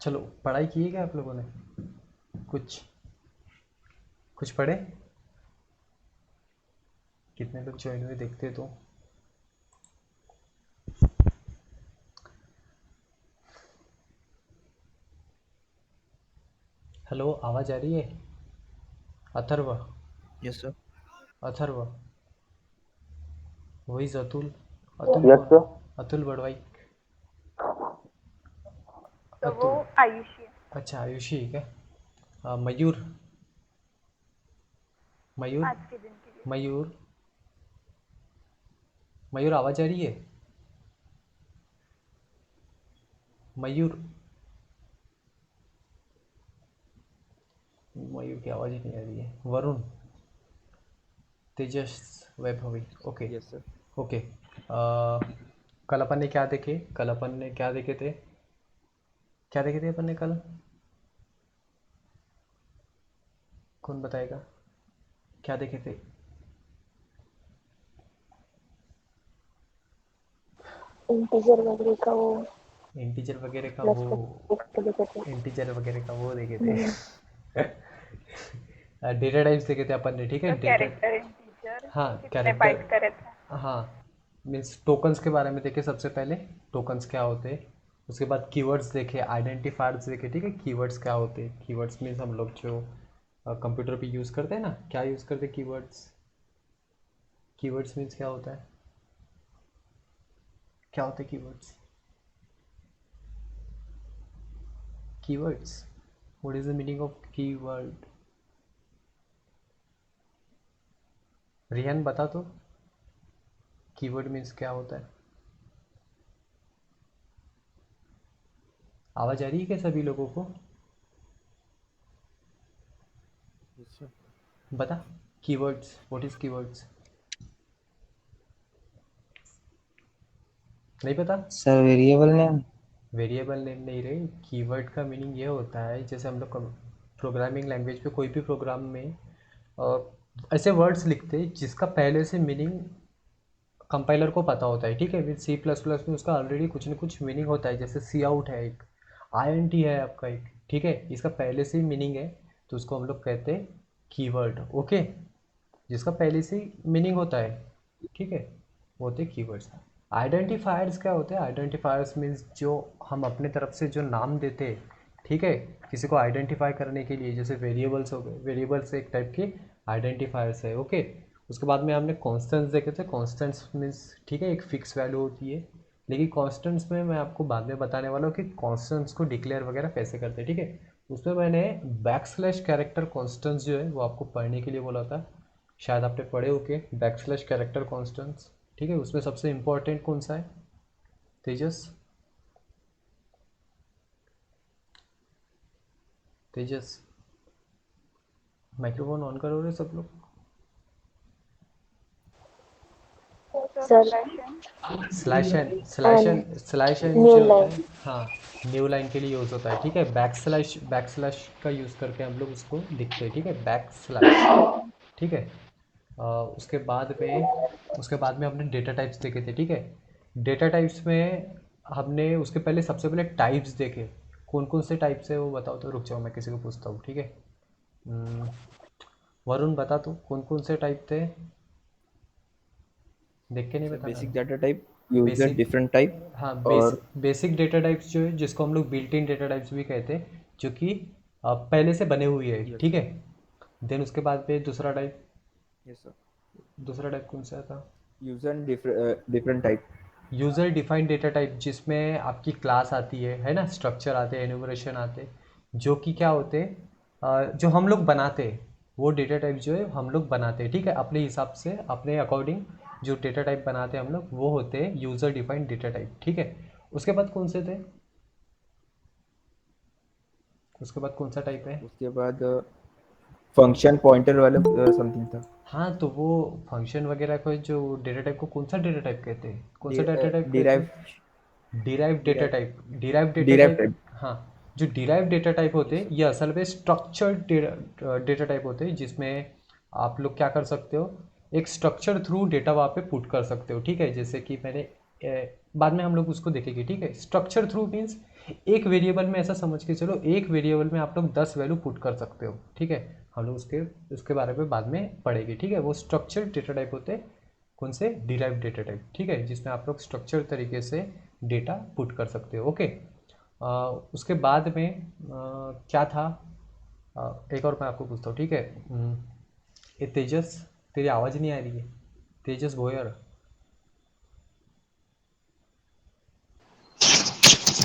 चलो, पढ़ाई की है क्या आप लोगों ने? कुछ कुछ पढ़े? कितने लोग ज्वाइन हुए देखते तो। हेलो, आवाज़ आ रही है? Atharva, yes sir. अथर्व, वही अतुल, अतुल यस कौन? सर। अतुल बड़वाई, तो वो अतुल। आयुषी है। अच्छा, आयुषी है क्या? मयूर, मयूर, आज के दिन के लिए। मयूर, मयूर आवाज़ आ रही है? मयूर, मयूर की आवाज़ ही नहीं आ रही है। Varun, Tejas, Vaibhavi. Okay, yes sir. Okay. कल अपन ने क्या देखे? कल अपन ने क्या देखे थे? क्या देखे थे अपन ने कल? कौन बताएगा? क्या देखे थे? इंटीजर वगैरह का वो इंटीजर वगैरह का प्लस वो, प्लस देखे थे। इंटीजर वगैरह का वो देखे थे। हम्म, डेटा टाइप्स देखे थे अपन ने, ठीक है, तो डेटा। कैरेक्टर इंटीजर हाँ, कितने कैरेक्टर। बाइट करे थे? हाँ, मीन्स टोकन्स के बारे में देखे सबसे पहले। टोकन्स क्या होते हैं? उसके बाद कीवर्ड्स देखे, आइडेंटिफायर्स देखे, ठीक है। कीवर्ड्स क्या होते हैं? कीवर्ड्स मीन्स हम लोग जो कंप्यूटर पे यूज़ करते हैं ना, क्या यूज़ करते हैं कीवर्ड्स? कीवर्ड्स मीन्स क्या होता है? क्या होते हैं keywords? Keywords, what is the meaning of keyword? Rihan बता तो, कीवर्ड मीन्स क्या होता है? आवाज़ आ रही है क्या सभी लोगों को? Yes sir. बता, कीवर्ड्स, व्हाट इज कीवर्ड्स? नहीं पता? Sir variable name. Variable name नहीं रहे। कीवर्ड का मीनिंग ये होता है, जैसे हम लोग प्रोग्रामिंग लैंग्वेज पे कोई भी प्रोग्राम में अ, ऐसे वर्ड्स लिखते हैं जिसका पहले से मीनिंग कंपाइलर को पता होता है, ठीक है। विद सी प्लस प्लस में उसका ऑलरेडी कुछ ना कुछ मीनिंग होता है, जैसे सी आउट है एक, आई एन टी है आपका एक, ठीक है। इसका पहले से ही मीनिंग है, तो उसको हम लोग कहते हैं कीवर्ड, ओके। जिसका पहले से ही मीनिंग होता है, ठीक है, वो होते हैं कीवर्ड्स। आइडेंटिफायर्स क्या होते हैं? आइडेंटिफायर्स मीन्स जो हम अपने तरफ से जो नाम देते हैं, ठीक है, किसी को आइडेंटिफाई करने के लिए, जैसे वेरिएबल्स हो गए, वेरिएबल्स एक टाइप के आइडेंटिफायर्स है, ओके। उसके बाद में हमने कॉन्स्टेंट्स देखे थे। कॉन्स्टेंट्स मीन्स, ठीक है, एक फिक्स वैल्यू होती है। लेकिन कॉन्स्टेंट्स में मैं आपको बाद में बताने वाला हूँ कि कॉन्स्टेंट्स को डिक्लेयर वगैरह कैसे करते हैं, ठीक है। उसमें मैंने बैक स्लैश कैरेक्टर कॉन्स्टेंट्स जो है वो आपको पढ़ने के लिए बोला था। शायद आपने पढ़े हो के बैक स्लैश कैरेक्टर कॉन्स्टेंट्स, ठीक है। उसमें सबसे इंपॉर्टेंट कौन सा है तेजस? तेजस, माइक्रोफोन ऑन करो रे सब लोग। तो sir slash N. Slash N, slash N, slash N new जो होता लाइन। है, हाँ, न्यू लाइन के लिए यूज़ होता है, ठीक है। बैक स्लैश का यूज़ करके हम लोग उसको लिखते हैं, ठीक है, बैक स्लैश, ठीक है। उसके बाद में, उसके बाद में हमने डेटा टाइप्स देखे थे, ठीक है। डेटा टाइप्स में हमने उसके पहले, सबसे पहले टाइप्स देखे। कौन कौन से टाइप्स है वो बताओ तो, रुक जाओ मैं किसी को पूछता हूँ, ठीक है। हम्म, वरुण बता तो, कौन कौन से टाइप थे? देख के नहीं सर बताना बेसिक ना। Data type, user basic, different type. हाँ, और बेसिक डेटा टाइप्स जो है, जिसको हम लोग बिल्ट इन डेटा टाइप्स भी कहते हैं, जो कि पहले से बने हुए है, यस ठीक है। सर। देन उसके बाद पे दूसरा टाइप, यस सर। दूसरा टाइप कौन सा था? User different type. User defined data type, जिसमें आपकी क्लास आती है ना, स्ट्रक्चर आते हैं, एनुमरेशन आते हैं, जो कि क्या होते हैं, जो हम लोग बनाते हैं। वो डेटा टाइप जो है हम लोग बनाते हैं, ठीक है, अपने हिसाब से, अपने अकॉर्डिंग। जो डेटा टाइप बनाते हैं हम लोग, वो होते हैं यूज़र डिफाइंड डेटा टाइप, ठीक है। उसके बाद कौन से थे? उसके बाद कौन सा टाइप है? उसके बाद फंक्शन पॉइंटर वाला समथिंग था। हाँ, तो वो फंक्शन वगैरह को, जो डेटा टाइप को कौन सा डेटा टाइप कहते हैं, कौन सा डेटा टाइप कहते डिराइव हैं? Derive data derive type, derive data derive type. Type. हाँ, जो डिराइव डेटा टाइप होते यस हैं सर। ये असल में स्ट्रक्चर्ड डेटा टाइप होते हैं, जिसमें आप लोग क्या कर सकते हो, एक स्ट्रक्चर थ्रू डेटा वहाँ पे पुट कर सकते हो, ठीक है। जैसे कि मैंने बाद में हम लोग उसको देखेंगे, ठीक है। स्ट्रक्चर थ्रू मीन्स एक वेरिएबल में, ऐसा समझ के चलो एक वेरिएबल में आप लोग 10 वैल्यू पुट कर सकते हो, ठीक है। हम लोग उसके बारे में बाद में पढ़ेंगे, ठीक है। वो स्ट्रक्चर डेटा टाइप होते हैं, कौन से, डिराइव डेटा टाइप, ठीक है, जिसमें आप लोग स्ट्रक्चर तरीके से डेटा पुट कर सकते हो, ओके। उसके बाद में क्या था, एक और मैं आपको पूछता हूँ, ठीक है। ये तेजस, तेरी आवाज़ नहीं आ रही है, तेजस भोयर।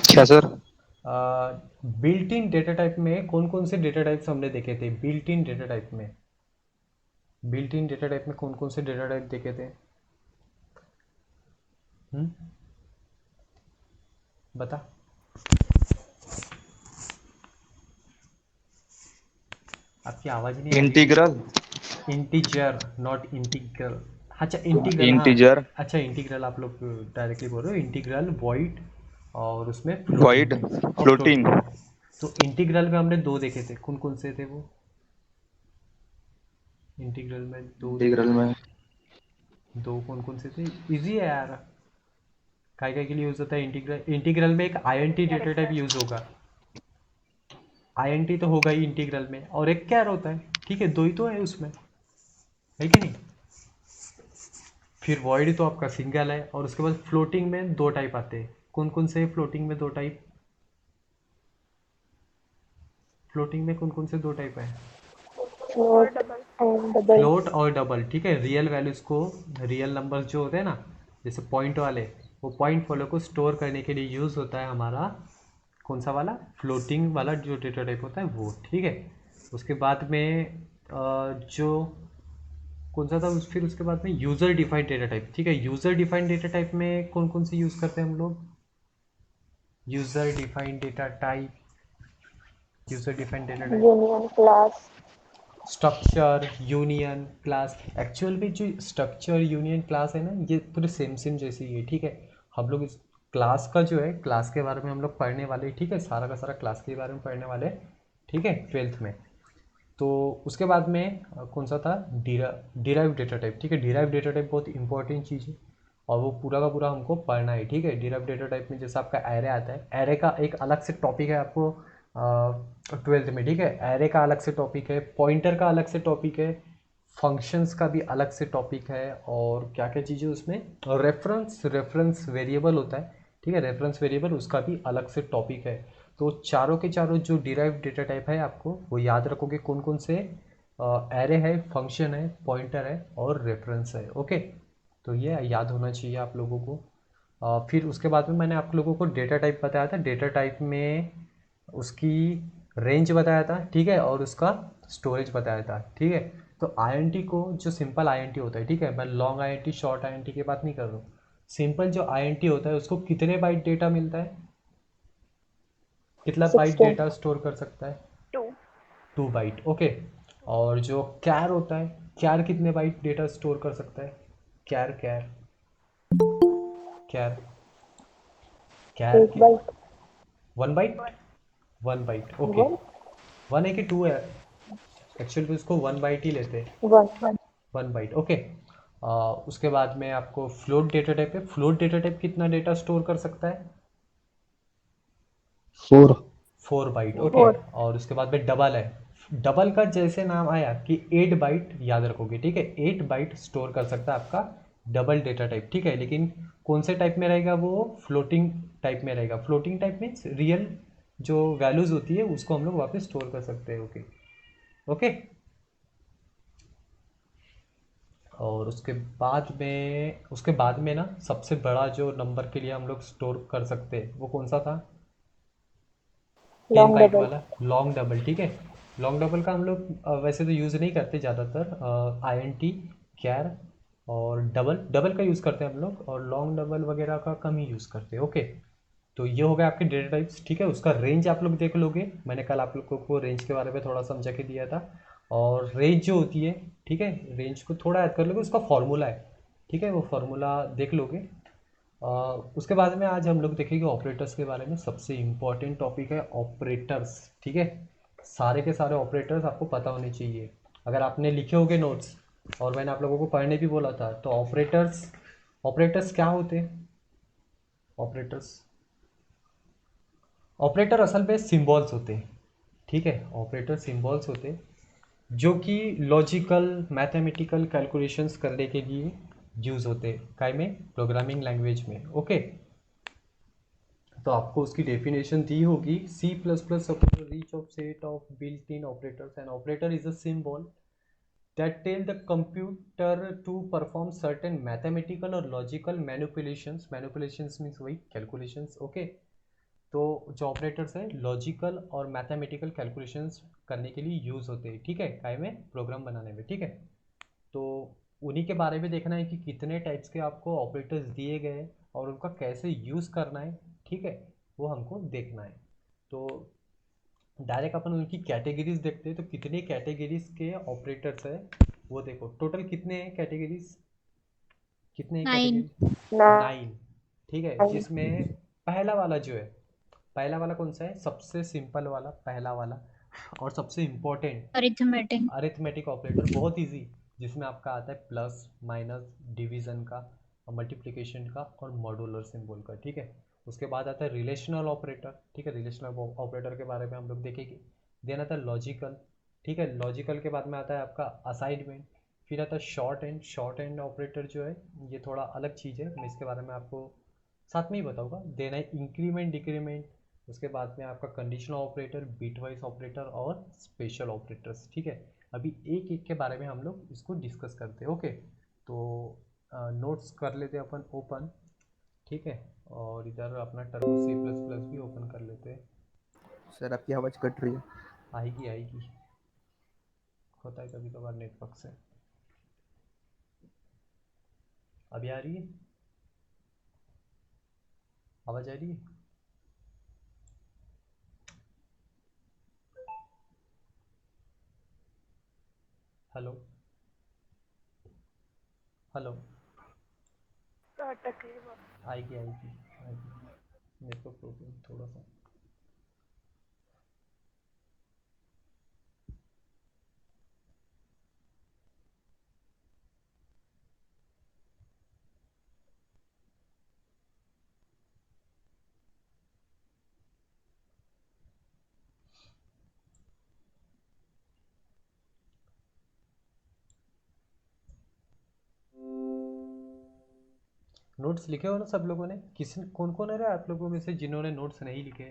क्या sir? Built in data type में कौन कौन से डेटा टाइप्स हमने देखे थे, बिल्ट इन डेटा टाइप में, बिल्ट इन डेटा टाइप में कौन कौन से डेटा टाइप देखे थे? हम्म, बता। आपकी आवाज़ नहीं आ रही इंटीग्रल, है। Integer, not integral. अच्छा इंटीग्रल, हाँ। इंटीजर, अच्छा इंटीग्रल आप लोग डायरेक्टली बोल रहे हो, इंटीग्रल वॉइड और उसमें वॉइड, फ्लोटिंग और फ्लोटिंग। फ्लोटिंग। तो इंटीग्रल में हमने दो देखे थे, कौन कौन से थे वो? इंटीग्रल में दो देखे इंटीग्रल थे, में दो कौन कौन से थे? इजी है यार। काय काय के लिए यूज़ होता है इंटीग्रल? इंटीग्रल में एक INT data type character. Use होगा, आईएनटी तो होगा ही इंटीग्रल में, और एक कैर होता है, ठीक है, दो ही तो है उसमें, है कि नहीं। फिर वॉइड तो आपका सिंगल है, और उसके बाद फ्लोटिंग में दो टाइप आते हैं, कौन कौन से फ्लोटिंग में दो टाइप? फ्लोटिंग में कौन कौन से दो टाइप है? और float double. And double. Float और डबल, ठीक है। रियल वैल्यूज को, रियल नंबर्स जो होते हैं ना, जैसे पॉइंट वाले, वो पॉइंट वालों को स्टोर करने के लिए यूज़ होता है हमारा कौन सा वाला, फ्लोटिंग वाला जो डेटा टाइप होता है वो, ठीक है। उसके बाद में जो कौन सा था फिर उसके बाद में यूज़र डिफाइंड डेटा टाइप, ठीक है। यूज़र डिफाइंड डेटा टाइप में कौन कौन से यूज़ करते हैं हम लोग? User defined data type, user defined data type, union class. Structure, union, class. Actual में जो स्ट्रक्चर, यूनियन, क्लास है ना, ये पूरे सेम सेम जैसे ही है, ठीक है। हम लोग इस क्लास का जो है, क्लास के बारे में हम लोग पढ़ने वाले हैं, ठीक है, सारा का सारा क्लास के बारे में पढ़ने वाले हैं, ठीक है, 12th में। तो उसके बाद में कौन सा था, डिराइव डेटा टाइप, ठीक है। डिराइव डेटा टाइप बहुत इंपॉर्टेंट चीज़ है, और वो पूरा का पूरा हमको पढ़ना है, ठीक है। डिराइव डेटा टाइप में जैसे आपका एरे आता है, एरे का एक अलग से टॉपिक है आपको 12th में, ठीक है। एरे का अलग से टॉपिक है, पॉइंटर का अलग से टॉपिक है, फंक्शंस का भी अलग से टॉपिक है, और क्या क्या चीज़ें उसमें, और रेफरेंस, रेफरेंस वेरिएबल होता है, ठीक है, रेफरेंस वेरिएबल उसका भी अलग से टॉपिक है। तो चारों के चारों जो डिराइव डेटा टाइप है, आपको वो याद रखोगे, कौन कौन से, एरे है, फंक्शन है, पॉइंटर है और रेफरेंस है, ओके। तो ये याद होना चाहिए आप लोगों को। फिर उसके बाद में मैंने आप लोगों को डेटा टाइप बताया था, डेटा टाइप में उसकी रेंज बताया था, ठीक है, और उसका स्टोरेज बताया था, ठीक है। तो आईएनटी को, जो सिंपल आईएनटी होता है, ठीक है, मैं लॉन्ग आईएनटी शॉर्ट आईएनटी की बात नहीं कर रहा हूँ, सिंपल जो आईएनटी होता है उसको कितने बाइट डेटा मिलता है, कितना बाइट 16। डेटा स्टोर कर सकता है? 2। 2 बाइट, ओके। और जो कैर होता है, कैर कितने बाइट डेटा स्टोर कर सकता है? कैर, कैर, कैर, कैर एक के byte. 1 byte, 1 byte, okay. One. 1 है कि 2 है? एक्चुअली उसको 1 बाइट ही लेते हैं, वन। 1 byte, okay. उसके बाद में आपको फ्लोट डेटा टाइप है, फ्लोट डेटा टाइप कितना डेटा स्टोर कर सकता है? 4। 4 बाइट, ओके। फोर। और उसके बाद में डबल है, डबल का जैसे नाम आया कि 8 बाइट याद रखोगे, ठीक है, 8 बाइट स्टोर कर सकता है आपका डबल डेटा टाइप, ठीक है। लेकिन कौन से टाइप में रहेगा वो? फ्लोटिंग टाइप में रहेगा। फ्लोटिंग टाइप मीन्स रियल जो वैल्यूज होती है उसको हम लोग वापस स्टोर कर सकते हैं, ओके, ओके। और उसके बाद में ना सबसे बड़ा जो नंबर के लिए हम लोग स्टोर कर सकते हैं वो कौन सा था? Ten long byte double. वाला लॉन्ग डबल, ठीक है। लॉन्ग डबल का हम लोग वैसे तो यूज़ नहीं करते ज़्यादातर, आई एन टी, कैर और डबल, डबल का यूज़ करते हैं हम लोग, और लॉन्ग डबल वगैरह का कम ही यूज़ करते हैं, ओके। तो ये हो गया आपके डेटा टाइप्स, ठीक है। उसका रेंज आप लोग देख लोगे, मैंने कल आप लोगों को रेंज के बारे में थोड़ा समझा के दिया था। और रेंज जो होती है, ठीक है, रेंज को थोड़ा याद कर लोगे, उसका फॉर्मूला है, ठीक है, वो फार्मूला देख लोगे। उसके बाद में आज हम लोग देखेंगे ऑपरेटर्स के बारे में। सबसे इम्पॉर्टेंट टॉपिक है ऑपरेटर्स, ठीक है। सारे के सारे ऑपरेटर्स आपको पता होने चाहिए, अगर आपने लिखे होंगे नोट्स, और मैंने आप लोगों को पढ़ने भी बोला था। तो ऑपरेटर्स, ऑपरेटर्स क्या होते हैं? ऑपरेटर्स, ऑपरेटर असल में सिंबल्स होते हैं, ठीक है। ऑपरेटर सिंबल्स होते हैं जो कि लॉजिकल मैथमेटिकल कैलकुलेशंस करने के लिए यूज़ होते हैं काय में, प्रोग्रामिंग लैंग्वेज में, ओके। तो आपको उसकी डेफिनेशन दी होगी, C plus plus operator rich of set of built in operators and operator is a symbol that tell the computer to perform certain mathematical or logical manipulations means वही calculations, okay। तो जो operators है logical और mathematical calculations करने के लिए use होते हैं, ठीक है, काय में, प्रोग्राम बनाने में, ठीक है। तो उन्हीं के बारे में देखना है कि कितने टाइप्स के आपको ऑपरेटर्स दिए गए हैं और उनका कैसे यूज़ करना है, ठीक है, वो हमको देखना है। तो डायरेक्ट अपन उनकी कैटेगरीज देखते हैं, तो कितने कैटेगरीज के ऑपरेटर्स है वो देखो। टोटल कितने हैं कैटेगरीज, कितने हैं 9। कैटेगरी, 9, ठीक है। जिसमें पहला वाला जो है, पहला वाला कौन सा है, सबसे सिंपल वाला पहला वाला और सबसे इम्पोर्टेंट अरिथमेटिक। अरिथमेटिक ऑपरेटर, बहुत इजी, जिसमें आपका आता है प्लस माइनस डिवीजन का और मल्टीप्लिकेशन का और मॉड्यूलर सिंबल का, ठीक है। उसके बाद आता है रिलेशनल ऑपरेटर, ठीक है, रिलेशनल ऑपरेटर के बारे में हम लोग देखेंगे। देन आता है लॉजिकल, ठीक है, लॉजिकल के बाद में आता है आपका असाइनमेंट। फिर आता है शॉर्ट एंड ऑपरेटर जो है ये थोड़ा अलग चीज़ है, मैं इसके बारे में आपको साथ में ही बताऊंगा। देन है इंक्रीमेंट डिक्रीमेंट, उसके बाद में आपका कंडीशनल ऑपरेटर, बिटवाइज ऑपरेटर और स्पेशल ऑपरेटर्स, ठीक है। अभी एक एक के बारे में हम लोग इसको डिस्कस करते हैं, ओके। तो नोट्स कर लेते हैं अपन ओपन, ठीक है, और इधर अपना टर्बो सी प्लस प्लस भी ओपन कर लेते हैं। सर आपकी आवाज़ कट रही है। आएगी आएगी, होता है कभी कभार नेटवर्क से। अभी आ रही है आवाज़, आ रही है? हेलो हेलो, अटक गई बात। आएगी आएगी आएगी, नेटवर्क प्रॉब्लम थोड़ा सा। नोट्स लिखे हो ना सब लोगों ने, किसी कौन कौन है आप लोगों में से जिन्होंने नोट्स नहीं लिखे?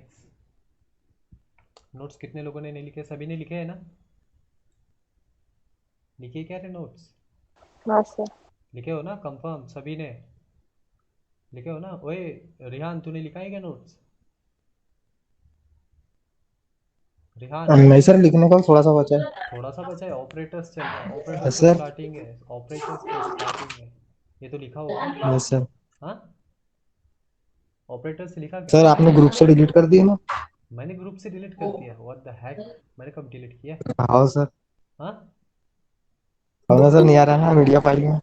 नोट्स कितने लोगों ने नहीं लिखे? सभी ने लिखे हैं ना? लिखे क्या रे नोट्स? हाँ सर। लिखे हो ना, कंफर्म सभी ने लिखे हो ना? ओए रिहान, तूने लिखा है क्या नोट्स? रिहान, नहीं सर, लिखने का थोड़ा सा बचा है। थोड़ा सा बचा है। ऑपरेटर्स चल रहा है, ऑपरेटर्स का सर। स्टार्टिंग है, ऑपरेटर्स का स्टार्टिंग है, ये तो लिखा होगा। Yes sir. हाँ, ऑपरेटर्स लिखा क्या? सर आपने ग्रुप से डिलीट कर दिए ना? मैंने ग्रुप से डिलीट कर दिया? व्हाट द हैक, मैंने कब डिलीट किया? हाँ सर। हाँ, हाँ सर, नहीं आ रहा ना मीडिया फाइल में।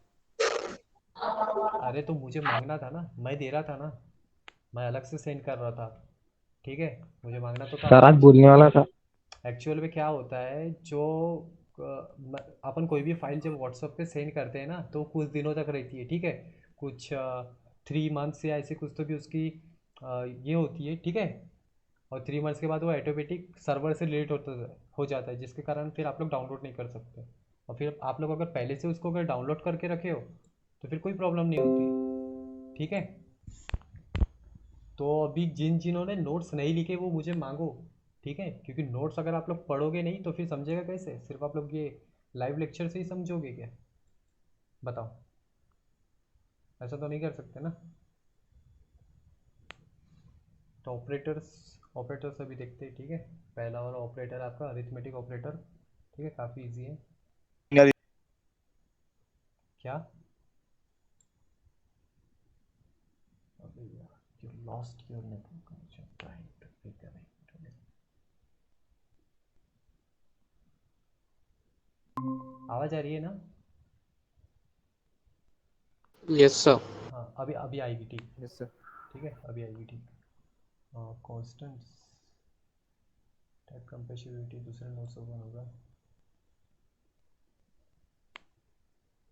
अरे तो मुझे मांगना था ना, मैं दे रहा था ना, मैं अलग से सेंड कर रहा था, ठीक है, मुझे मांगना तो था सर आज वापस। बोलने वाला था। एक्चुअल में क्या होता है, जो अपन कोई भी फाइल जब व्हाट्सएप पे सेंड करते हैं ना तो कुछ दिनों तक रहती है, ठीक है, कुछ 3 मंथ्स या ऐसे कुछ तो भी उसकी ये होती है, ठीक है। और 3 मंथ्स के बाद वो ऑटोमेटिक सर्वर से डिलीट हो जाता है, जिसके कारण फिर आप लोग डाउनलोड नहीं कर सकते। और फिर आप लोग अगर पहले से उसको अगर डाउनलोड करके रखे हो तो फिर कोई प्रॉब्लम नहीं होती, ठीक है। तो अभी जिन जिन्होंने नोट्स नहीं लिखे वो मुझे मांगो, ठीक है, क्योंकि नोट्स अगर आप लोग पढ़ोगे नहीं तो फिर समझेगा कैसे? सिर्फ आप लोग ये लाइव लेक्चर से ही समझोगे क्या? बताओ, ऐसा तो नहीं कर सकते ना। तो ऑपरेटर्स, ऑपरेटर्स अभी देखते हैं, ठीक है। पहला वाला ऑपरेटर आपका अरिथमेटिक ऑपरेटर, ठीक है, काफ़ी इजी है। क्या? अबे यार, you lost your network connection, trying to reconnect. आवाज़ आ रही है ना? Yes sir. हाँ, अभी अभी आएगी, ठीक, यस सर। ठीक है, अभी आएगी, ठीक। कांस्टेंट्स टाइप कंपेशिबिलिटी दूसरे नोट्स ओपन होगा।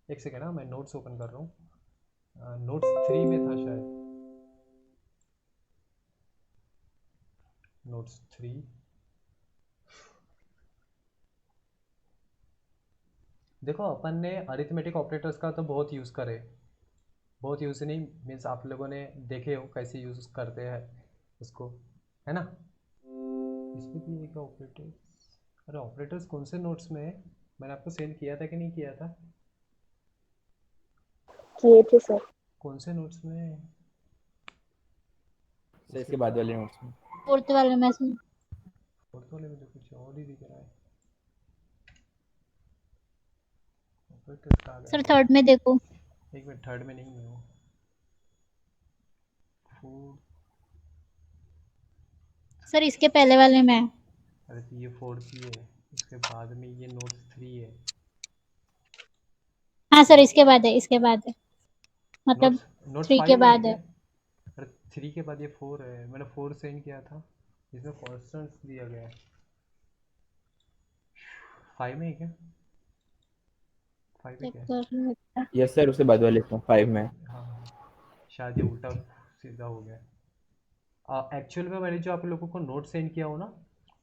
एक सेकेंड, हाँ मैं नोट्स ओपन कर रहा हूँ। नोट्स 3 में था शायद, नोट्स 3। देखो अपन ने अरिथमेटिक ऑपरेटर्स का तो बहुत यूज़ करे, बहुत यूज़ नहीं मीन्स आप लोगों ने देखे हो कैसे यूज़ करते हैं उसको, है ना। इसमें भी एक ऑपरेटर्स, अरे ऑपरेटर्स कौन से नोट्स में है, मैंने आपको सेंड किया था कि नहीं किया था, किए थे सर। कौन से नोट्स में है? सर इसके बाद वाले नोट्स में। फोर्थ वाले में से। फोर्थ वाले में तो कुछ और ही दिख रहा है, ऑपरेटर्स कहाँ सर गए? थर्ड में देखो। एक मिनट, थर्ड में नहीं है वो, फोर्थ, सर इसके पहले वाले में है। अरे तो ये फोर्थ ही है, उसके बाद में ये नोट्स 3 है। हाँ सर इसके बाद है, इसके बाद है, मतलब नोट्स नोट्स 3 के 5 में है बाद क्या? है। अरे 3 के बाद ये 4 है, मैंने 4 सेंड किया था, इसमें कॉन्स्टेंट्स दिया गया है। 5 में है क्या? 5 में चेक क्या है? कर लेते हैं। यस सर, उसके बाद वाले 5 में। हाँ हाँ, शायद ये उल्टा सीधा हो गया। एक्चुअल में मैंने जो आप लोगों को नोट सेंड किया हो ना,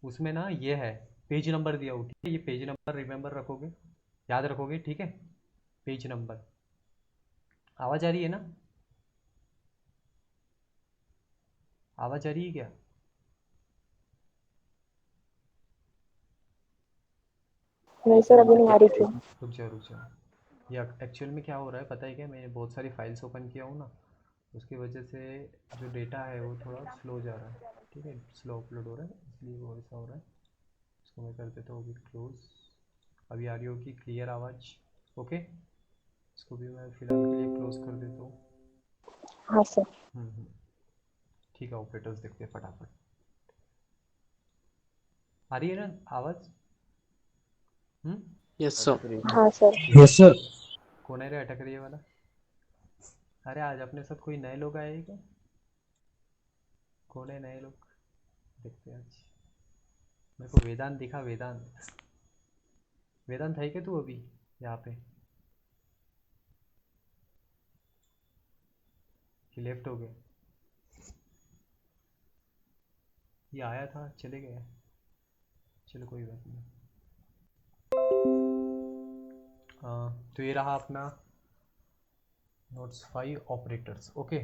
उसमें ना ये है, पेज नंबर दिया हो, ठीक है, ये पेज नंबर रिमेंबर रखोगे, याद रखोगे, ठीक है, पेज नंबर। आवाज़ आ रही है ना, आवाज़ आ रही है क्या? नहीं सर, अभी नहीं आ रही थी। रुक जाओ रुक जाओ, ये एक्चुअल में क्या हो रहा है पता है क्या, मैंने बहुत सारी फाइल्स ओपन किया हूँ ना, उसकी वजह से जो डेटा है वो थोड़ा स्लो जा रहा है, ठीक है, स्लो अपलोड हो रहा है, इसलिए वो ऐसा हो रहा है। इसको मैं कर देता हूँ अभी क्लोज। अभी आ रही होगी क्लियर आवाज़? ओके, इसको भी मैं फ़िलहाल के लिए क्लोज कर देता हूँ। हाँ सर। हम्म, ठीक है, ऑपरेटर्स देखते हैं फटाफट। आ रही है ना आवाज़? Yes sir. हाँ सर। Yes sir. कौन है रे अटक रही है वाला? अरे आज अपने साथ कोई नए लोग आए हैं क्या? कौन है नए लोग, देखते हैं आज। मेरे को वेदांत दिखा, वेदांत, वेदांत है क्या तू अभी यहाँ पे कि लेफ्ट हो गए? ये आया था चले गया, चलो कोई बात नहीं। तो ये रहा अपना नोट्स 5 ऑपरेटर्स, ओके।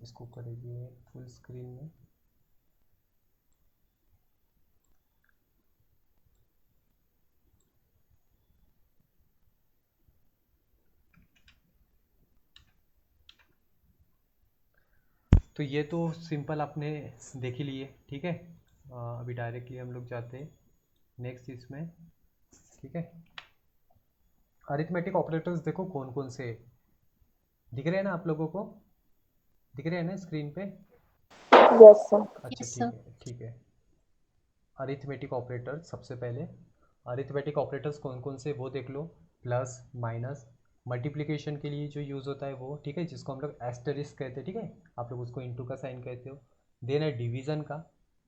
इसको करेंगे फुल स्क्रीन में। तो ये तो सिंपल आपने देख ही लिए, ठीक है। अभी डायरेक्टली हम लोग जाते हैं नेक्स्ट इसमें, ठीक है। अरिथमेटिक ऑपरेटर्स देखो कौन कौन से दिख रहे हैं ना आप लोगों को, दिख रहे हैं ना स्क्रीन पे? Yes sir. अच्छा यस ठीक सर। है ठीक है। अरिथमेटिक ऑपरेटर सबसे पहले, अरिथमेटिक ऑपरेटर्स कौन कौन से वो देख लो। प्लस माइनस, मल्टीप्लिकेशन के लिए जो यूज़ होता है वो, ठीक है, जिसको हम लोग एस्टेरिस्क कहते हैं, ठीक है, आप लोग उसको इंटू का साइन कहते हो। देन है डिवीज़न का,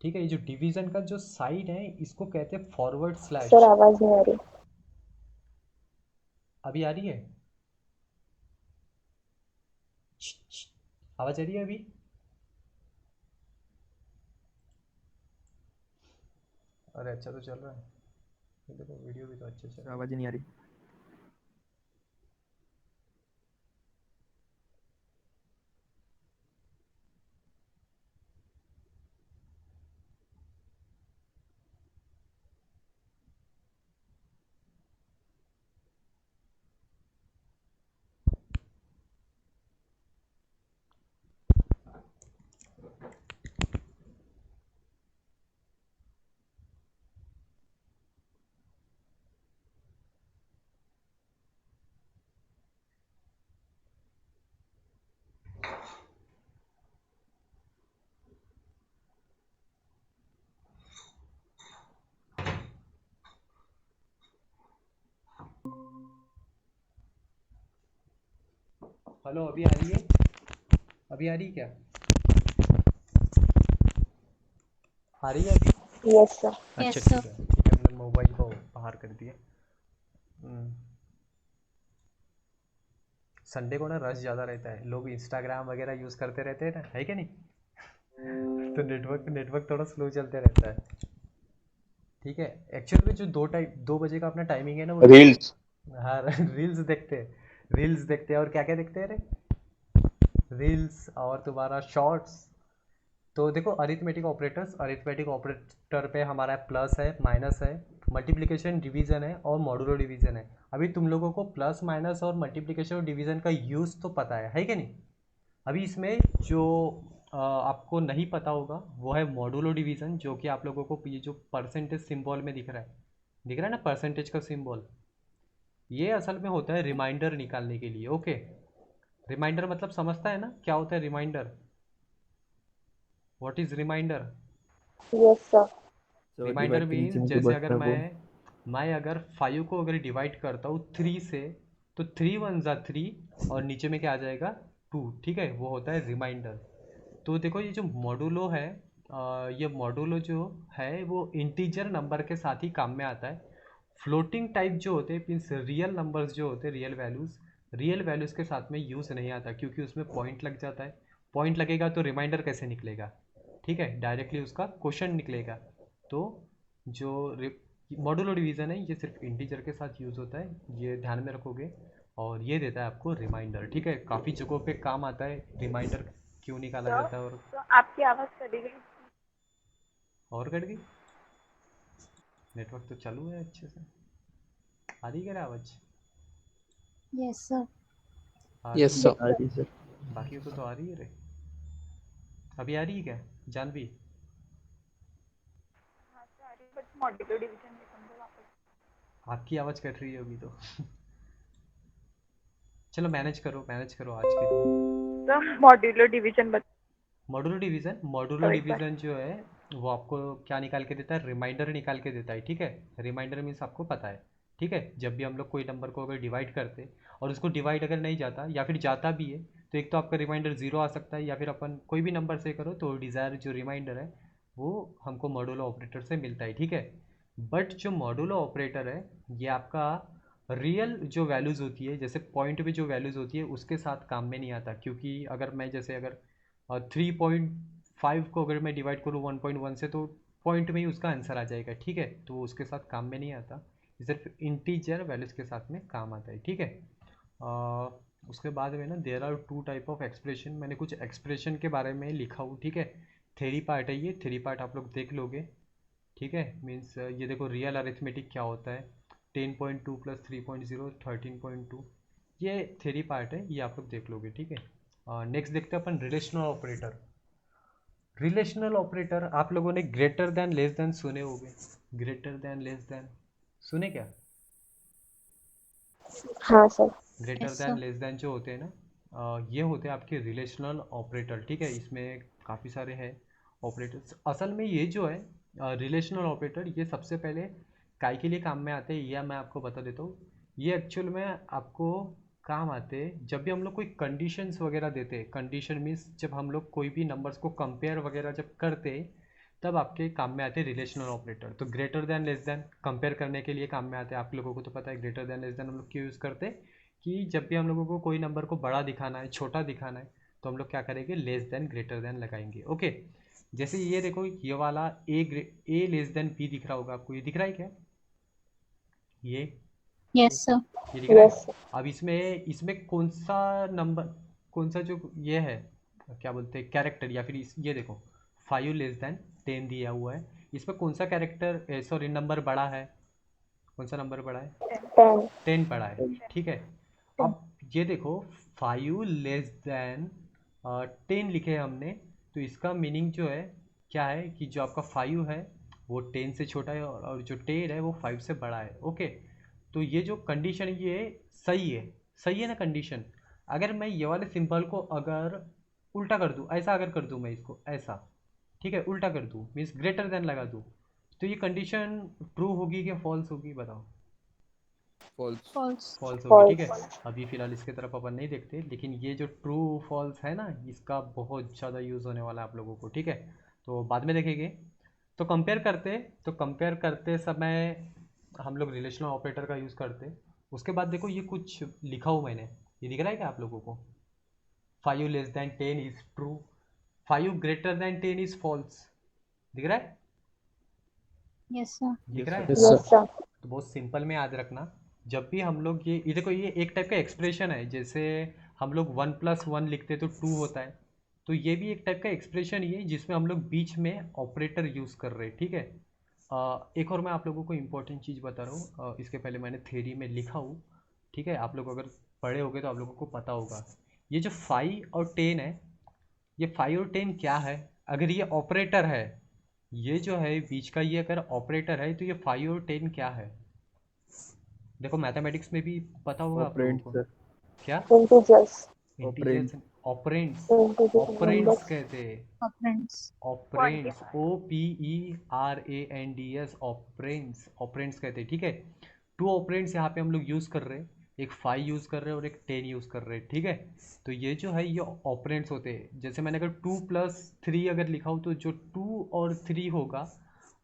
ठीक है, ये जो डिवीज़न का जो साइन है इसको कहते हैं फॉरवर्ड सर स्लैश। आवाज नहीं आ रही। अभी आ रही है आवाज़, आ रही है अभी? अरे अच्छा तो चल रहा है, ये देखो वीडियो भी तो अच्छे चल रहा है। आवाज नहीं आ रही। हेलो, अभी आ रही है? अभी आ रही है क्या? आ रही है अभी? Yes sir. अच्छा यस ठीक सर। है ठीक है, हमने मोबाइल को बाहर कर दिया। संडे को ना रश ज़्यादा रहता है, लोग इंस्टाग्राम वगैरह यूज़ करते रहते हैं ना, है क्या नहीं? तो नेटवर्क थोड़ा स्लो चलते रहता है, ठीक है। एक्चुअल में जो 2 बजे का अपना टाइमिंग है ना, वो रील्स। हाँ रील्स देखते हैं और क्या क्या देखते हैं रे, रील्स और तुम्हारा शॉर्ट्स। तो देखो अरिथमेटिक ऑपरेटर पे हमारा प्लस है, माइनस है, मल्टीप्लिकेशन डिवीजन है और मॉडुलो डिवीजन है। अभी तुम लोगों को प्लस माइनस और मल्टीप्लिकेशन और डिवीजन का यूज़ तो पता है कि नहीं। अभी इसमें जो आपको नहीं पता होगा वो है मॉडुलो डिवीजन, जो कि आप लोगों को ये जो परसेंटेज सिंबल में दिख रहा है ना, परसेंटेज का सिंबल, ये असल में होता है रिमाइंडर निकालने के लिए। ओके, रिमाइंडर मतलब समझता है ना क्या होता है remainder, what is remainder. Yes, sir. So remainder dividing means into जैसे अगर बट्टा को मैं अगर 5 को अगर डिवाइड करता हूँ 3 से, तो 3 वन ज़ा 3 और नीचे में क्या आ जाएगा 2, ठीक है, वो होता है रिमाइंडर। तो देखो ये जो मॉडुलो है, ये मॉडुलो जो है वो इंटीजर नंबर के साथ ही काम में आता है। फ्लोटिंग टाइप जो होते हैं मीन्स रियल नंबर्स जो होते हैं, रियल वैल्यूज़ के साथ में यूज़ नहीं आता, क्योंकि उसमें पॉइंट लग जाता है। पॉइंट लगेगा तो रिमाइंडर कैसे निकलेगा, ठीक है, डायरेक्टली उसका क्वेश्चन निकलेगा। तो जो मॉडुलो डिवीज़न है ये सिर्फ इंटीजर के साथ यूज़ होता है, ये ध्यान में रखोगे। और ये देता है आपको रिमाइंडर, ठीक है, काफ़ी जगहों पे काम आता है रिमाइंडर क्यों निकाला सर, जाता है। तो आपकी आवाज़ चली गई। और कट गई, नेटवर्क तो चालू है अच्छे से, आ रही है क्या आवाज़, यस सर। आ यस रही है, सर। आदि सर बाकी को तो आ रही है रे, अभी आ रही है क्या जानवी। हाँ सॉरी, बट मॉड्यूलर डिवीजन में समझो वापस। आपकी आवाज़ कट रही है अभी तो चलो मैनेज करो आज के दिन। सर मॉड्यूलर डिवीजन मॉडुलो एक बार। डिवीज़न जो है वो आपको क्या निकाल के देता है, रिमाइंडर निकाल के देता है, ठीक है। रिमाइंडर मीन्स आपको पता है, ठीक है, जब भी हम लोग कोई नंबर को अगर डिवाइड करते और उसको डिवाइड अगर नहीं जाता या फिर जाता भी है, तो एक तो आपका रिमाइंडर ज़ीरो आ सकता है, या फिर अपन कोई भी नंबर से करो तो डिज़ायर जो रिमाइंडर है वो हमको मॉडुलो ऑपरेटर से मिलता है, ठीक है। बट जो मॉडुलो ऑपरेटर है ये आपका रियल जो वैल्यूज़ होती है, जैसे पॉइंट पे जो वैल्यूज़ होती है उसके साथ काम में नहीं आता, क्योंकि अगर मैं जैसे अगर 3.5 को अगर मैं डिवाइड करूँ 1.1 से, तो पॉइंट में ही उसका आंसर आ जाएगा, ठीक है, तो वो उसके साथ काम में नहीं आता, ये सिर्फ इंटीजर वैल्यूज़ के साथ में काम आता है, ठीक है। उसके बाद में ना there are 2 type of expression, मैंने कुछ एक्सप्रेशन के बारे में लिखा हूँ, ठीक है। थ्योरी पार्ट है, ये थ्योरी पार्ट आप लोग देख लोगे, ठीक है। मीन्स ये देखो रियल अरिथमेटिक क्या होता है, 10.2 प्लस 3.0 13.2, ये थ्योरी पार्ट है, ये आप लोग देख लोगे, ठीक है। नेक्स्ट देखते हैं अपन रिलेशनल ऑपरेटर आप लोगों ने ग्रेटर देन लेस देन सुने होंगे, ग्रेटर देन लेस देन सुने क्या। हाँ सर। Greater yes than sir. Less than जो होते हैं ना, ये होते हैं आपके रिलेशनल ऑपरेटर, ठीक है। इसमें काफ़ी सारे हैं ऑपरेटर्स। असल में ये जो है रिलेशनल ऑपरेटर, ये सबसे पहले काय के लिए काम में आते हैं, यह मैं आपको बता देता हूँ। ये एक्चुअल में आपको काम आते हैं जब भी हम लोग कोई कंडीशंस वगैरह देते हैं। कंडीशन मीन्स जब हम लोग कोई भी नंबर्स को कंपेयर वगैरह जब करते हैं, तब आपके काम में आते हैं रिलेशनल ऑपरेटर। तो greater than less than compare करने के लिए काम में आते हैं, आप लोगों को तो पता है ग्रेटर देन लेस देन हम लोग क्यों यूज़ करते हैं, कि जब भी हम लोगों को कोई नंबर को बड़ा दिखाना है, छोटा दिखाना है, तो हम लोग क्या करेंगे, लेस देन ग्रेटर देन लगाएंगे, ओके। जैसे ये देखो, ये वाला ए लेस देन बी दिख रहा होगा आपको, ये दिख रहा है क्या, ये यस सर। ये दिख रहा यस है। सर। अब इसमें इसमें कौन सा नंबर, कौन सा जो ये है क्या बोलते हैं कैरेक्टर, या फिर ये देखो 5 लेस देन 10 दिया हुआ है, इसमें कौन सा कैरेक्टर सॉरी नंबर बड़ा है, कौन सा नंबर बड़ा है, 10. 10 पड़ा है, ठीक है। अब ये देखो 5 लेस देन 10 लिखे हैं हमने, तो इसका मीनिंग जो है क्या है, कि जो आपका 5 है वो 10 से छोटा है, और जो 10 है वो 5 से बड़ा है, ओके। तो ये जो कंडीशन ये सही है ना कंडीशन। अगर मैं ये वाले सिंबल को अगर उल्टा कर दूँ, ऐसा अगर कर दूँ मैं इसको ऐसा, ठीक है, उल्टा कर दूँ मीन्स ग्रेटर देन लगा दूँ, तो ये कंडीशन ट्रू होगी कि फॉल्स होगी बताओ। False false. फॉल्स होगी, ठीक है। False. अभी फ़िलहाल इसके तरफ अपन नहीं देखते, लेकिन ये जो ट्रू फॉल्स है ना, इसका बहुत ज़्यादा यूज़ होने वाला है आप लोगों को, ठीक है, तो बाद में देखेंगे। तो कंपेयर करते समय हम लोग रिलेशनल ऑपरेटर का यूज़ करते। उसके बाद देखो ये कुछ लिखा हूँ मैंने, ये दिख रहा है क्या आप लोगों को, 5 less than 10 is true, 5 greater than 10 is false. दिख रहा है? Yes, sir. दिख रहा है? Yes, Yes, sir. तो बहुत सिंपल में याद रखना, जब भी हम लोग ये देखो, ये एक टाइप का एक्सप्रेशन है। जैसे हम लोग 1+1 लिखते तो 2 होता है, तो ये भी एक टाइप का एक्सप्रेशन ही है जिसमें हम लोग बीच में ऑपरेटर यूज़ कर रहे हैं। ठीक है। एक और मैं आप लोगों को इम्पोर्टेंट चीज़ बता रहा हूँ, इसके पहले मैंने थ्योरी में लिखा हूँ। ठीक है, आप लोग अगर पढ़े होगे तो आप लोगों को पता होगा। ये जो 5 और 10 है, ये 5 और 10 क्या है? अगर ये ऑपरेटर है, ये जो है बीच का, ये अगर ऑपरेटर है, तो ये 5 और 10 क्या है? देखो मैथमेटिक्स में भी पता होगा आप लोगों ऑपरेंड को। सर, क्या? Integers. Operand. Integers, operands. Integer operands numbers. कहते हैं, Operands. Operands, quantifier. OPERANDS, operands, operands कहते हैं। ठीक है, 2 ऑपरेंड्स यहाँ पे हम लोग यूज़ कर रहे हैं, एक 5 यूज़ कर रहे हैं और एक 10 यूज़ कर रहे हैं। ठीक है, तो ये जो है ये ऑपरेंड्स होते हैं। जैसे मैंने अगर 2+3 अगर लिखा हो, तो जो 2 और 3 होगा,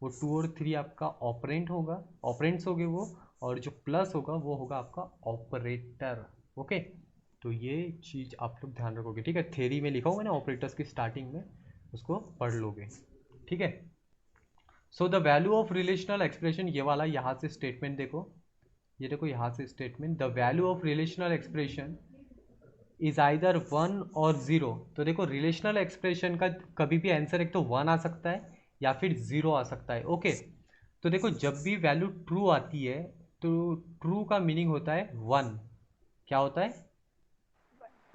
वो 2 और 3 आपका ऑपरेंड होगा, ऑपरेंड्स होंगे वो, और जो प्लस होगा वो होगा आपका ऑपरेटर। ओके, तो ये चीज़ आप लोग ध्यान रखोगे। ठीक है, थ्योरी में लिखा होगा ना ऑपरेटर्स की स्टार्टिंग में, उसको पढ़ लोगे। ठीक है। So the value of relational expression, ये वाला यहाँ से स्टेटमेंट देखो, ये देखो यहाँ से statement, the value of relational expression is either 1 और 0। तो देखो रिलेशनल एक्सप्रेशन का कभी भी आंसर एक तो 1 आ सकता है या फिर 0 आ सकता है। ओके, तो देखो जब भी वैल्यू ट्रू आती है, तो ट्रू का मीनिंग होता है 1। क्या होता है?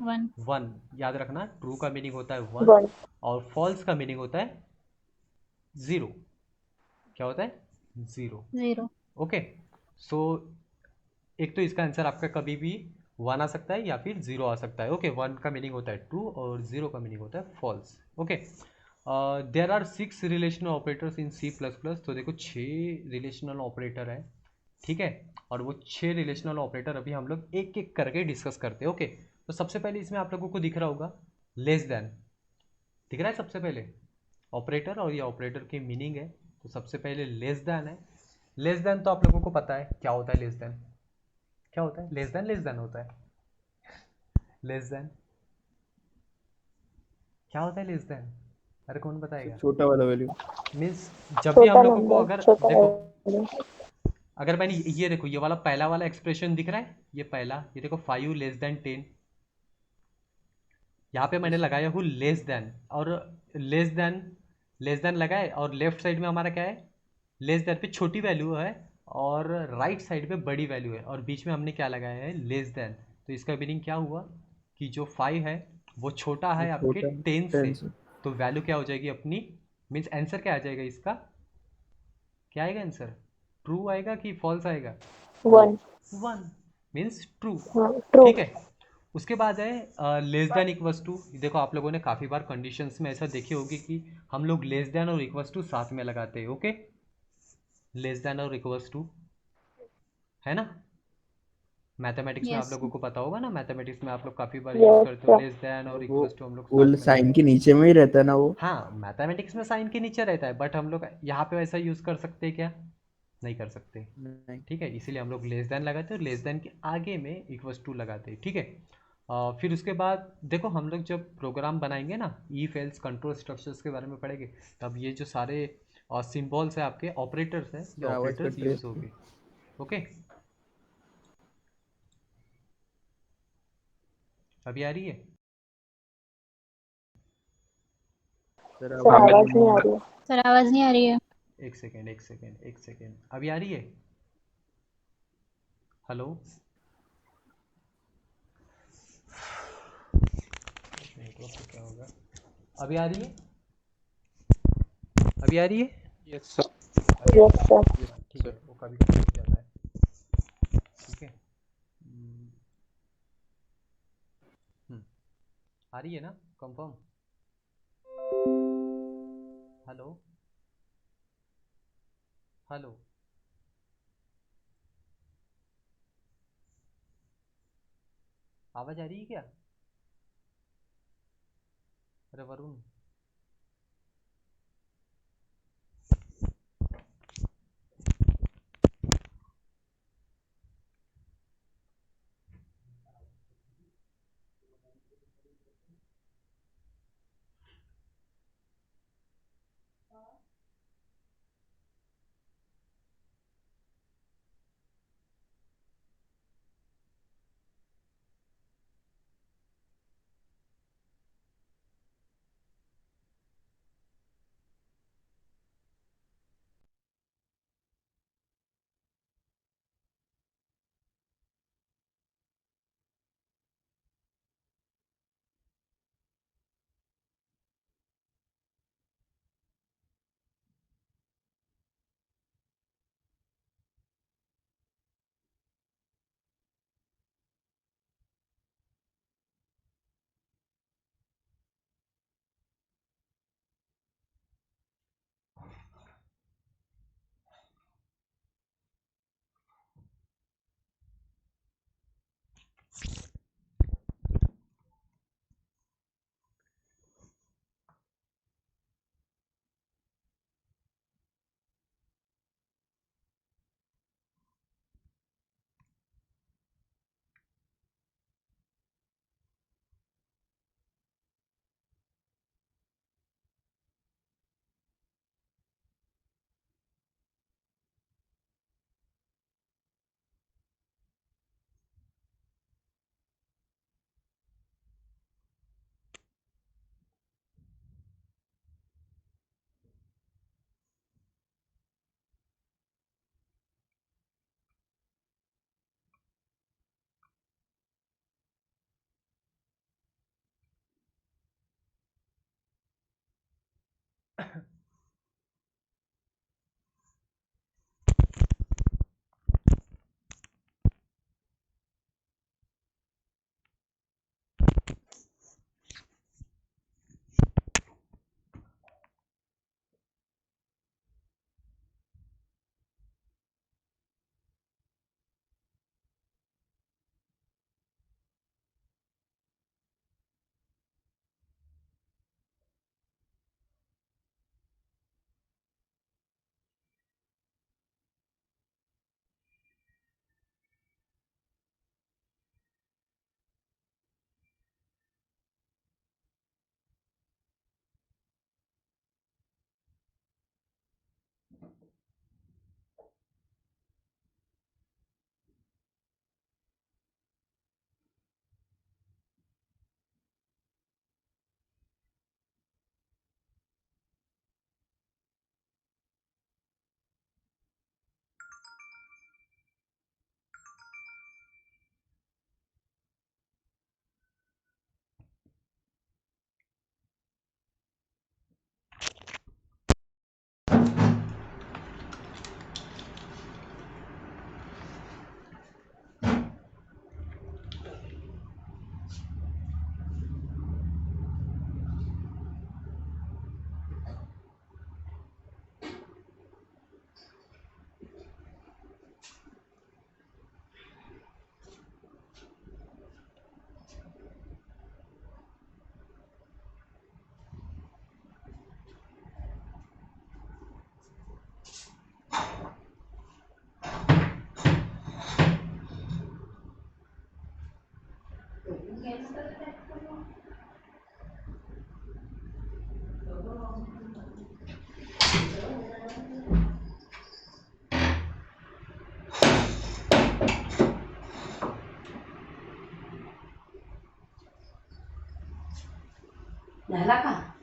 1. 1। याद रखना, ट्रू का मीनिंग होता है 1 1. और फॉल्स का मीनिंग होता है 0। क्या होता है? 0। 0. ओके, सो एक तो इसका आंसर आपका कभी भी 1 आ सकता है या फिर 0 आ सकता है। ओके, 1 का मीनिंग होता है ट्रू और 0 का मीनिंग होता है false. Okay, there are 6 relational operators in C++। तो देखो 6 रिलेशनल ऑपरेटर है। ठीक है, और वो 6 रिलेशनल ऑपरेटर अभी हम लोग एक एक करके डिस्कस करते हैं। ओके, तो सबसे पहले इसमें आप लोगों को दिख रहा होगा लेस देन, दिख रहा है सबसे पहले ऑपरेटर, और ये ऑपरेटर की मीनिंग है। तो सबसे पहले लेस देन है। लेस देन तो आप लोगों को पता है क्या होता है। लेस देन क्या होता है? लेस देन होता है। लेस देन क्या होता है? लेस देन, अरे कौन बताएगा? छोटा वाला वैल्यू। मीन्स जब भी छोटा हम लोगों को, नंबर, अगर छोटा देखो, वैल्यू. अगर मैंने ये देखो, ये वाला पहला वाला एक्सप्रेशन दिख रहा है, ये पहला, ये देखो 5 लेस देन 10, यहाँ पे मैंने लगाया हूँ लेस देन, और लेस देन, लेस देन लगाए, और लेफ्ट साइड में हमारा क्या है? लेस देन पे छोटी वैल्यू है और राइट साइड पे बड़ी वैल्यू है, और बीच में हमने क्या लगाया है? Less than. तो इसका मीनिंग क्या हुआ कि जो 5 है वो छोटा वो है आपके छोटा 10 से। 10 से। तो वैल्यू क्या हो जाएगी अपनी? मीन्स आंसर क्या आ जाएगा इसका? क्या आएगा आंसर? ट्रू आएगा कि फॉल्स आएगा? 1. 1 मीन्स ट्रू। हाँ, true. ठीक है, उसके बाद है लेस देन इक्वल्स टू। देखो आप लोगों ने काफ़ी बार कंडीशंस में ऐसा देखे होगी कि हम लोग लेस देन और इक्वल्स टू साथ में लगाते हैं। ओके, लेस देन और इक्वल्स टू, है ना? मैथमेटिक्स में आप Yes, लोगों sir. को पता होगा ना, मैथमेटिक्स में आप लोग काफ़ी बार यूज़ Yes, करते हो sir. लेस देन और और इक्वल्स टू, हम लोग वो साथ में साइन लगाते के हैं। नीचे में ही रहता है ना वो। हाँ, मैथमेटिक्स में साइन के नीचे रहता है, बट हम लोग यहाँ पे वैसा यूज़ कर सकते हैं क्या? नहीं कर सकते। नहीं। ठीक है, इसीलिए हम लोग लेस देन लगाते हैं और लेस देन के आगे में इक्वल्स टू लगाते हैं। ठीक है, फिर उसके बाद देखो हम लोग जब प्रोग्राम बनाएंगे ना, इफ एल्स कंट्रोल स्ट्रक्चर्स के बारे में पढ़ेंगे, तब ये जो सारे सिंबल्स है आपके ऑपरेटर्स है, ये सर आवाज ऑपरेटर्स कट रही यूज है। होंगे। ओके, अभी आ रही है? सर सर आवाज आवाज नहीं नहीं आ आ रही। रही है. Sir, आवाज नहीं आ रही है. एक सेकेंड, एक सेकेंड, एक सेकेंड, अभी आ रही है? हेलो, नेटवर्क को क्या होगा? अभी आ रही है? अभी आ रही है? Yes sir. Yes, sir. ठीक है, वो कभी कभी हो जाता है। ठीक है, आ रही है ना कंफर्म? हेलो, हेलो, आवाज आ रही है क्या? अरे वरुण, झाला का